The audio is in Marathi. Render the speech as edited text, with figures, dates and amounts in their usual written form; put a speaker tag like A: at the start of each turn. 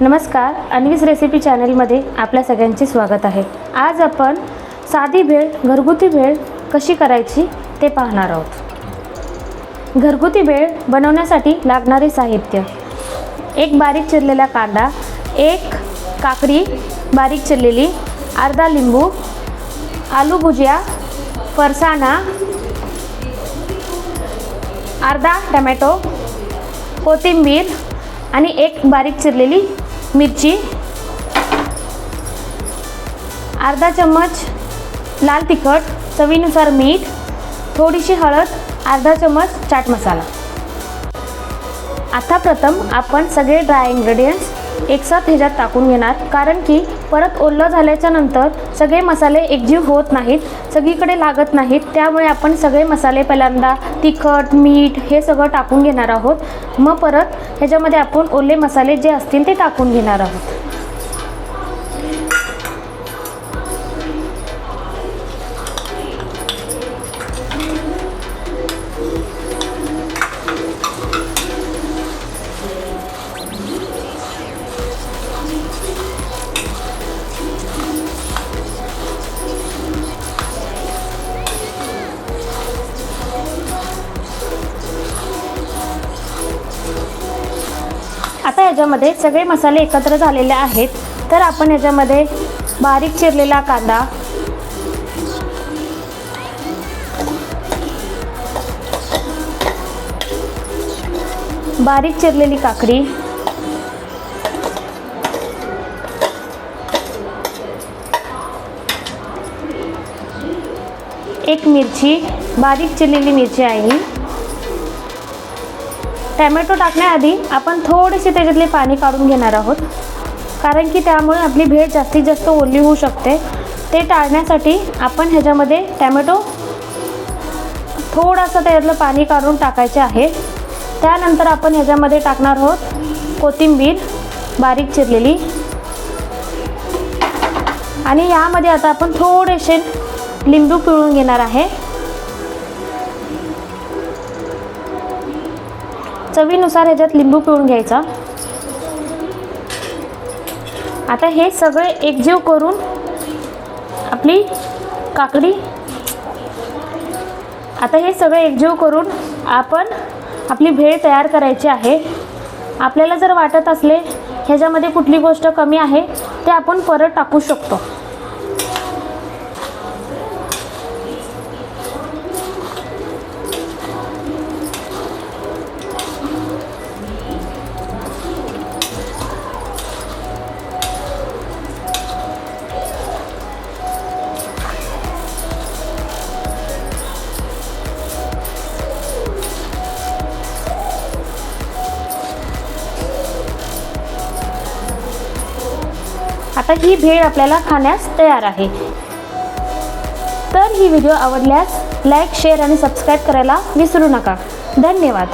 A: नमस्कार, अन्वीज रेसिपी चॅनलमध्ये आपल्या सगळ्यांचे स्वागत आहे। आज आपण साधी भेळ, घरगुती भेळ कशी करायची ते पाहणार आहोत। घरगुती भेळ बनवण्यासाठी लागणारे साहित्य: एक बारीक चिरलेला कांदा, एक काकडी बारीक चिरलेली, अर्धा लिंबू, आलू भुजिया, फरसाणा, अर्धा टोमॅटो, कोथिंबीर आणि एक बारीक चिरलेली मिरची, अर्धा चम्मच लाल तिखट, चवीनुसार मीठ, थोडीशी हळद, अर्धा चम्मच चाट मसाला। आता प्रथम आपण सगळे ड्राय इंग्रेडिएंट्स एकसाथ ह्याच्यात टाकून घेणार, कारण की परत ओलं झाल्याच्या नंतर सगळे मसाले एकजीव होत नाहीत, सगळीकडे लागत नाहीत। त्यामुळे आपण सगळे मसाले पहिल्यांदा तिखट, मीठ हे सगळं टाकून घेणार आहोत। मग परत ह्याच्यामध्ये आपण ओले मसाले जे असतील ते टाकून घेणार आहोत। आता याच्यामध्ये सगळे मसाले एकत्र झालेले आहेत, तर आपण याच्यामध्ये बारीक चिरलेला कांदा, बारीक चिरलेली काकडी, एक मिरची, बारीक चिरलेली मिरची आहे। टोमॅटो टाकण्याआधी आपण थोडेसे त्याच्यातले पाणी काढून घेणार आहोत, कारण की त्यामुळे आपली भेळ जास्तीत जास्त ओली होऊ शकते। ते टाळण्यासाठी आपण ह्याच्यामध्ये टोमॅटो थोडासा त्याच्यातलं पाणी काढून टाकायचे आहे। त्यानंतर आपण ह्याच्यामध्ये टाकणार आहोत कोथिंबीर बारीक चिरलेली, आणि यामध्ये आता आपण थोडेसे लिंबू पिळून घेणार आहे। चवीनुसार ह्याच्यात लिंबू पिळून घ्यायचा। आता हे सगळे एकजीव करून आपली काकडी, आता हे सगळे एकजीव करून आपण आपली भेळ तयार करायची आहे। आपल्याला जर वाटत असले ह्याच्यामध्ये कुठली गोष्ट कमी आहे ते आपण परत टाकू शकतो। आता ही भेळ आपल्याला खाण्यास तयार आहे। तर ही व्हिडिओ आवडल्यास लाईक, शेअर आणि सबस्क्राईब करायला विसरू नका। धन्यवाद।